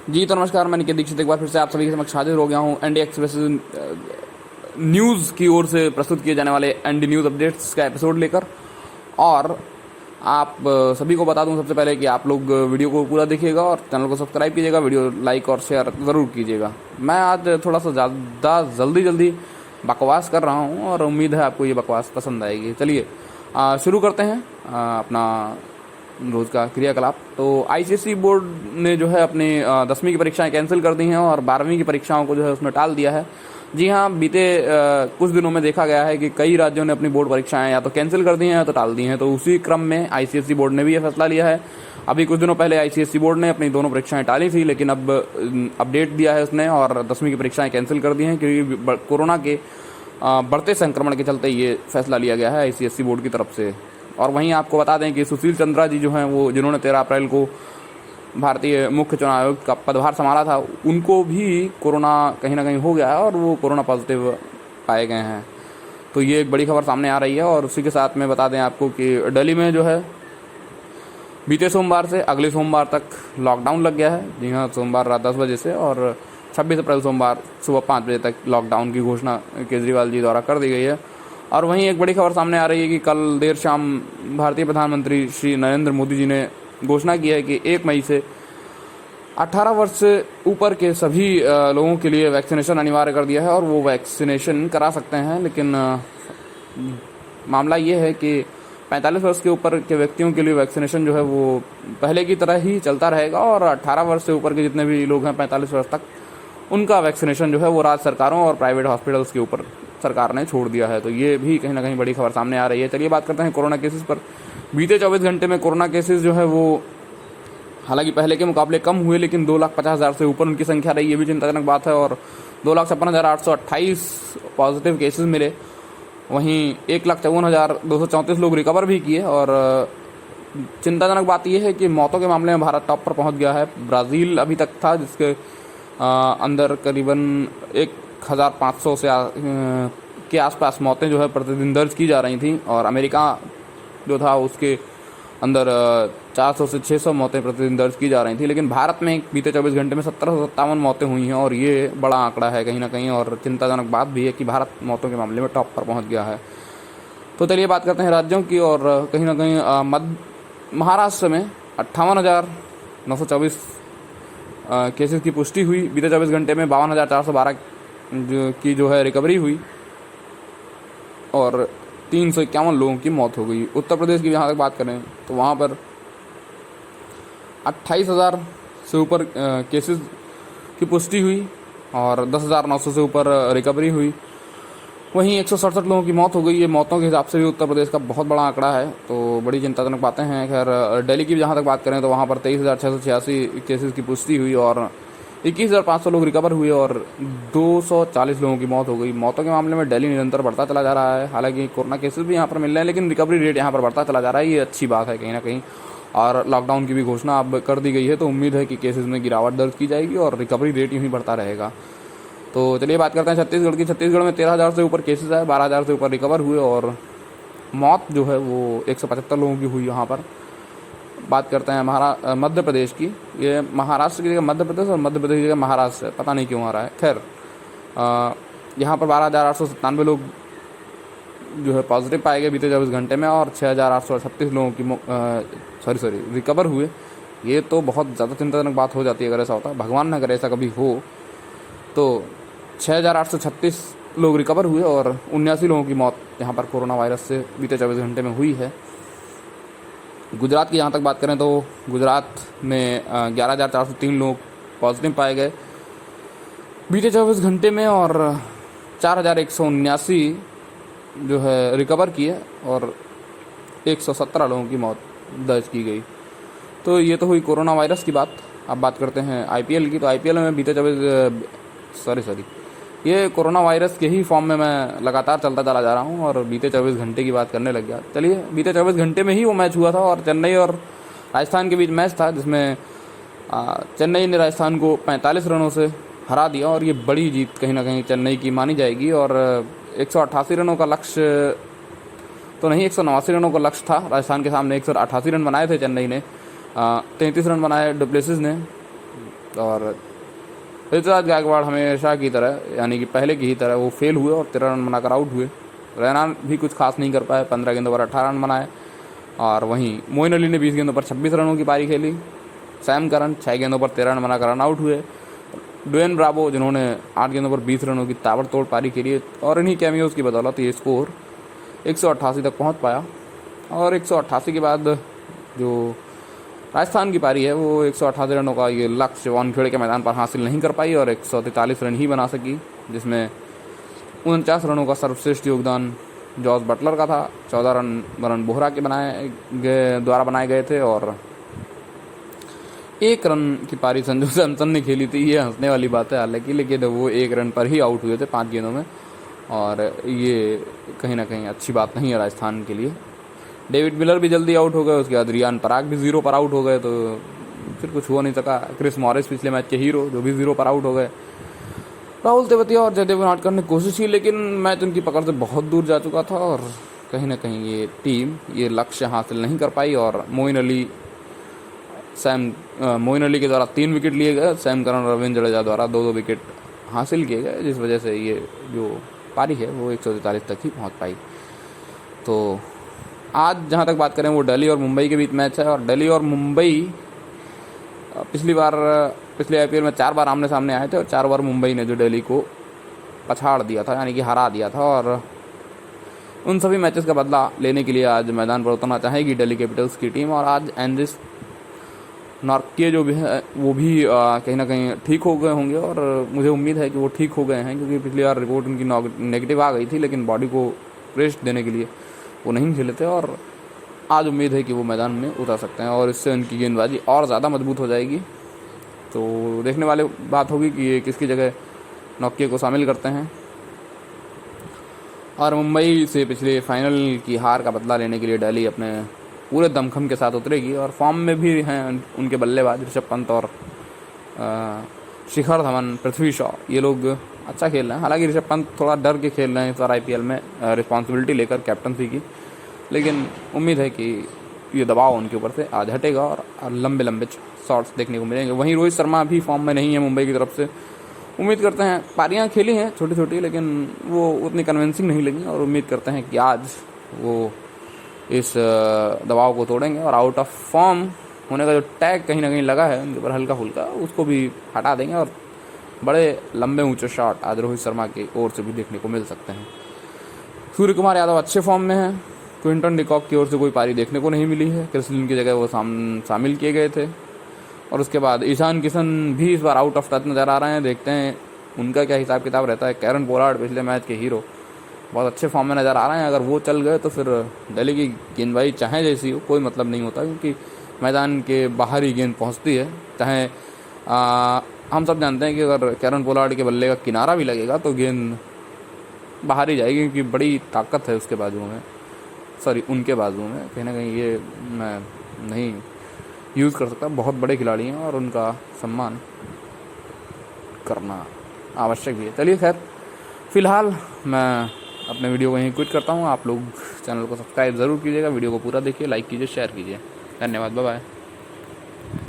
जी तो नमस्कार, मैं निकेत दीक्षित एक बार फिर से आप सभी के समक्ष हाजिर हो गया हूँ एनडी एक्सप्रेस न्यूज़ की ओर से प्रस्तुत किए जाने वाले एनडी न्यूज़ अपडेट्स का एपिसोड लेकर। और आप सभी को बता दूं सबसे पहले कि आप लोग वीडियो को पूरा देखिएगा और चैनल को सब्सक्राइब कीजिएगा, वीडियो लाइक और शेयर ज़रूर कीजिएगा। मैं आज थोड़ा सा ज़्यादा जल्दी बकवास कर रहा हूँ और उम्मीद है आपको ये बकवास पसंद आएगी। चलिए शुरू करते हैं अपना रोज़ का क्रियाकलाप। तो आईसीएसई बोर्ड ने जो है अपनी 10वीं की परीक्षाएं कैंसिल कर दी हैं और 12वीं की परीक्षाओं को जो है उसमें टाल दिया है। जी हाँ, बीते कुछ दिनों में देखा गया है कि कई राज्यों ने अपनी बोर्ड परीक्षाएं या तो कैंसिल कर दी हैं या तो टाल दी हैं। तो उसी क्रम में आईसीएसई बोर्ड ने भी यह फैसला लिया है। अभी कुछ दिनों पहले आईसीएसई बोर्ड ने अपनी दोनों परीक्षाएं टाली थी, लेकिन अब अपडेट दिया है उसने और 10वीं की परीक्षाएं कैंसिल कर दी हैं क्योंकि कोरोना के बढ़ते संक्रमण के चलते ये फैसला लिया गया है आईसीएसई बोर्ड की तरफ से। और वहीं आपको बता दें कि सुशील चंद्रा जी जो हैं वो जिन्होंने 13 अप्रैल को भारतीय मुख्य चुनाव आयोग का पदभार संभाला था, उनको भी कोरोना कहीं ना कहीं हो गया है और वो कोरोना पॉजिटिव पाए गए हैं। तो ये एक बड़ी खबर सामने आ रही है। और उसी के साथ में बता दें आपको कि दिल्ली में जो है बीते सोमवार से अगले सोमवार तक लॉकडाउन लग गया है। जी हाँ, सोमवार रात 10 बजे से और 26 अप्रैल सोमवार सुबह 5 बजे तक लॉकडाउन की घोषणा केजरीवाल जी द्वारा कर दी गई है। और वहीं एक बड़ी खबर सामने आ रही है कि कल देर शाम भारतीय प्रधानमंत्री श्री नरेंद्र मोदी जी ने घोषणा की है कि 1 मई से 18 वर्ष से ऊपर के सभी लोगों के लिए वैक्सीनेशन अनिवार्य कर दिया है और वो वैक्सीनेशन करा सकते हैं। लेकिन मामला ये है कि 45 वर्ष के ऊपर के व्यक्तियों के लिए वैक्सीनेशन जो है वो पहले की तरह ही चलता रहेगा और 18 वर्ष से ऊपर के जितने भी लोग हैं 45 वर्ष तक, उनका वैक्सीनेशन जो है वो राज्य सरकारों और प्राइवेट हॉस्पिटल्स के ऊपर सरकार ने छोड़ दिया है। तो ये भी कहीं ना कहीं बड़ी खबर सामने आ रही है। चलिए बात करते हैं कोरोना केसेस पर। बीते 24 घंटे में कोरोना केसेस जो है वो हालांकि पहले के मुकाबले कम हुए, लेकिन 2,50,000 से ऊपर उनकी संख्या रही, ये भी चिंताजनक बात है। और 2,56,828 पॉजिटिव केसेस मिले। वहीं 1,54,234 लोग रिकवर भी किए। और चिंताजनक बात यह है कि मौतों के मामले में भारत टॉप पर पहुंच गया है। ब्राज़ील अभी तक था जिसके अंदर करीबन 1,500 से के आसपास मौतें जो है प्रतिदिन दर्ज की जा रही थी। और अमेरिका जो था उसके अंदर 400 से 600 मौतें प्रतिदिन दर्ज की जा रही थी। लेकिन भारत में बीते 24 घंटे में 1757 मौतें हुई हैं और ये बड़ा आंकड़ा है कहीं ना कहीं। और चिंताजनक बात भी है कि भारत मौतों के मामले में टॉप पर पहुंच गया है। तो चलिए बात करते हैं राज्यों की। और कहीं ना कहीं महाराष्ट्र में 58,924 केसेस की पुष्टि हुई। बीते 24 घंटे में 52,412 की जो है रिकवरी हुई और 351 लोगों की मौत हो गई। उत्तर प्रदेश की जहाँ तक बात करें तो वहाँ पर 28,000 से ऊपर केसेस की पुष्टि हुई और 10,900 से ऊपर रिकवरी हुई। वहीं 167 लोगों की मौत हो गई। ये मौतों के हिसाब से भी उत्तर प्रदेश का बहुत बड़ा आंकड़ा है। तो बड़ी चिंताजनक बातें हैं। खैर दिल्ली की जहाँ तक बात करें तो वहाँ पर 23,686 केसेस की पुष्टि हुई और 21,500 लोग रिकवर हुए और 240 लोगों की मौत हो गई। मौतों के मामले में दिल्ली निरंतर बढ़ता चला जा रहा है। हालांकि कोरोना केसेस भी यहाँ पर मिल रहे हैं, लेकिन रिकवरी रेट यहाँ पर बढ़ता चला जा रहा है। ये अच्छी बात है कहीं ना कहीं। और लॉकडाउन की भी घोषणा अब कर दी गई है, तो उम्मीद है कि केसेस में गिरावट दर्ज की जाएगी और रिकवरी रेट यूँ ही बढ़ता रहेगा। तो चलिए बात करते हैं छत्तीसगढ़ की। छत्तीसगढ़ में 13,000 से ऊपर केसेस आए, 12,000 से ऊपर रिकवर हुए और मौत जो है वो 175 लोगों की हुई यहाँ पर। बात करते हैं मध्य प्रदेश की। ये महाराष्ट्र की जगह मध्य प्रदेश और मध्य प्रदेश की जगह महाराष्ट्र, पता नहीं क्यों आ रहा है। खैर यहाँ पर 12,897 लोग जो है पॉजिटिव पाए गए बीते 24 घंटे में और 6,836 लोगों की रिकवर हुए। ये तो बहुत ज़्यादा चिंताजनक बात हो जाती है अगर ऐसा होता है। भगवान न करे ऐसा कभी हो। तो 6,836 लोग रिकवर हुए और 79 लोगों की मौत यहाँ पर कोरोना वायरस से बीते 24 घंटे में हुई है। गुजरात की यहाँ तक बात करें तो गुजरात में 11,403 लोग पॉजिटिव पाए गए बीते 24 घंटे में और 4,179 जो है रिकवर किए और 117 लोगों की मौत दर्ज की गई। तो ये तो हुई कोरोना वायरस की बात। अब बात करते हैं आईपीएल की। तो आईपीएल में बीते 24 ये कोरोना वायरस के ही फॉर्म में मैं लगातार चलता चला जा रहा हूँ और बीते 24 घंटे की बात करने लग गया। चलिए बीते 24 घंटे में ही वो मैच हुआ था और चेन्नई और राजस्थान के बीच मैच था, जिसमें चेन्नई ने राजस्थान को 45 रनों से हरा दिया और ये बड़ी जीत कहीं ना कहीं चेन्नई की मानी जाएगी। और 188 रनों का लक्ष्य तो नहीं, 189 रनों का लक्ष्य था राजस्थान के सामने। 188 रन बनाए थे चेन्नई ने, 33 रन बनाए डुप्लेसिस ने और ऋतुराज गायकवाड़ हमेशा की तरह यानी कि पहले की ही तरह वो फेल हुए और 13 रन बनाकर आउट हुए। रैना भी कुछ खास नहीं कर पाए, 15 गेंदों पर 18 रन बनाए। और वहीं मोइन अली ने 20 गेंदों पर 26 रनों की पारी खेली। सैम करन 6 गेंदों पर 13 रन बनाकर रन आउट हुए। ड्वेन ब्रावो जिन्होंने 8 गेंदों पर 20 रनों की ताबड़तोड़ पारी खेली और इन्हीं कैमियोज की बदौलत ये स्कोर 188 तक पहुंच पाया। और 188 के बाद जो राजस्थान की पारी है वो 188 रनों का ये लक्ष्य वानखेड़े के मैदान पर हासिल नहीं कर पाई और 143 रन ही बना सकी, जिसमें 49 रनों का सर्वश्रेष्ठ योगदान जॉस बटलर का था। 14 रन वरुण बोहरा के द्वारा बनाए गए थे और 1 रन की पारी संजू सैमसन ने खेली थी। ये हंसने वाली बात है हालांकि, लेकिन वो 1 रन पर ही आउट हुए थे 5 गेंदों में और ये कहीं ना कहीं अच्छी बात नहीं है राजस्थान के लिए। डेविड मिलर भी जल्दी आउट हो गए, उसके बाद रियान पराग भी 0 पर आउट हो गए, तो फिर कुछ हो नहीं सका। क्रिस मॉरिस पिछले मैच के हीरो जो भी 0 पर आउट हो गए। राहुल तेवतिया और जयदेव नाटकर ने कोशिश की लेकिन मैच उनकी पकड़ से बहुत दूर जा चुका था और कहीं ना कहीं ये टीम ये लक्ष्य हासिल नहीं कर पाई। और मोइन अली के द्वारा 3 विकेट लिए गए, सैम करन और रविंद्र जडेजा द्वारा 2-2 विकेट हासिल किए गए, जिस वजह से ये जो पारी है वो 143 तक ही पहुंच पाई। तो आज जहां तक बात करें वो दिल्ली और मुंबई के बीच मैच है और दिल्ली और मुंबई पिछले IPL में 4 बार आमने सामने आए थे और 4 बार मुंबई ने जो दिल्ली को पछाड़ दिया था यानी कि हरा दिया था। और उन सभी मैचेस का बदला लेने के लिए आज मैदान पर उतरना चाहेगी दिल्ली कैपिटल्स की टीम। और आज एंड्रिस नॉर्के जो भी है वो भी कहीं ना कहीं ठीक हो गए होंगे और मुझे उम्मीद है कि वो ठीक हो गए हैं, क्योंकि पिछली बार रिपोर्ट उनकी नेगेटिव आ गई थी लेकिन बॉडी को रेस्ट देने के लिए वो नहीं खेले थे और आज उम्मीद है कि वो मैदान में उतर सकते हैं और इससे उनकी गेंदबाजी और ज़्यादा मजबूत हो जाएगी। तो देखने वाली बात होगी कि ये किसकी जगह नॉकिया को शामिल करते हैं। और मुंबई से पिछले फाइनल की हार का बदला लेने के लिए दिल्ली अपने पूरे दमखम के साथ उतरेगी और फॉर्म में भी हैं उनके बल्लेबाज ऋषभ पंत और शिखर धवन, पृथ्वी शॉ, ये लोग अच्छा खेल रहे हैं। हालांकि ऋषभ पंत थोड़ा डर के खेल रहे हैं इस बार IPL में रिस्पॉन्सिबिलिटी लेकर कैप्टनसी की, लेकिन उम्मीद है कि ये दबाव उनके ऊपर से आज हटेगा और लंबे लंबे शॉट्स देखने को मिलेंगे। वहीं रोहित शर्मा भी फॉर्म में नहीं है मुंबई की तरफ से। उम्मीद करते हैं, पारियां खेली हैं छोटी छोटी लेकिन वो उतनी कन्विंसिंग नहीं लगी और उम्मीद करते हैं कि आज वो इस दबाव को तोड़ेंगे और आउट ऑफ फॉर्म होने का जो टैग कहीं ना कहीं लगा है उनके ऊपर हल्का फुल्का, उसको भी हटा देंगे और बड़े लंबे ऊंचे शॉट आज रोहित शर्मा की ओर से भी देखने को मिल सकते हैं। सूर्य कुमार यादव अच्छे फॉर्म में है। क्विंटन डिकॉक की ओर से कोई पारी देखने को नहीं मिली है, क्रिस लिन की जगह वो शामिल किए गए थे। और उसके बाद ईशान किशन भी इस बार आउट ऑफ टच नज़र आ रहे हैं, देखते हैं उनका क्या हिसाब किताब रहता है। कैरन पोलार्ड पिछले मैच के हीरो बहुत अच्छे फॉर्म में नज़र आ रहे हैं, अगर वो चल गए तो फिर दिल्ली की गेंदबाजी चाहे जैसी हो कोई मतलब नहीं होता, क्योंकि मैदान के बाहर ही गेंद पहुंचती है। चाहे हम सब जानते हैं कि अगर कैरन पोलार्ड के बल्ले का किनारा भी लगेगा तो गेंद बाहर ही जाएगी, क्योंकि बड़ी ताकत है उसके बाजुओं में, उनके बाजुओं में। कहीं ना कहीं ये मैं नहीं यूज़ कर सकता, बहुत बड़े खिलाड़ी हैं और उनका सम्मान करना आवश्यक भी है। चलिए खैर, फ़िलहाल मैं अपने वीडियो को यहीं क्विट करता हूँ। आप लोग चैनल को सब्सक्राइब ज़रूर कीजिएगा, वीडियो को पूरा देखिए, लाइक कीजिए, शेयर कीजिए। धन्यवाद, बाय बाय।